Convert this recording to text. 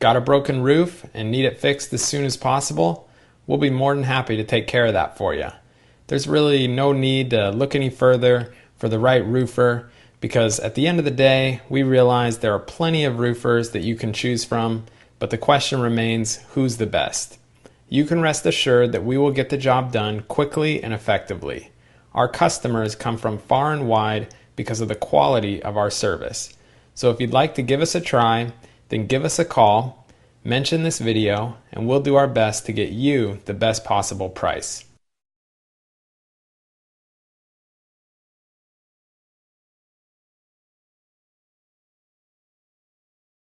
Got a broken roof and need it fixed as soon as possible? We'll be more than happy to take care of that for you. There's really no need to look any further for the right roofer, because at the end of the day, we realize there are plenty of roofers that you can choose from, but the question remains, who's the best? You can rest assured that we will get the job done quickly and effectively. Our customers come from far and wide because of the quality of our service. So if you'd like to give us a try, then give us a call, mention this video, and we'll do our best to get you the best possible price.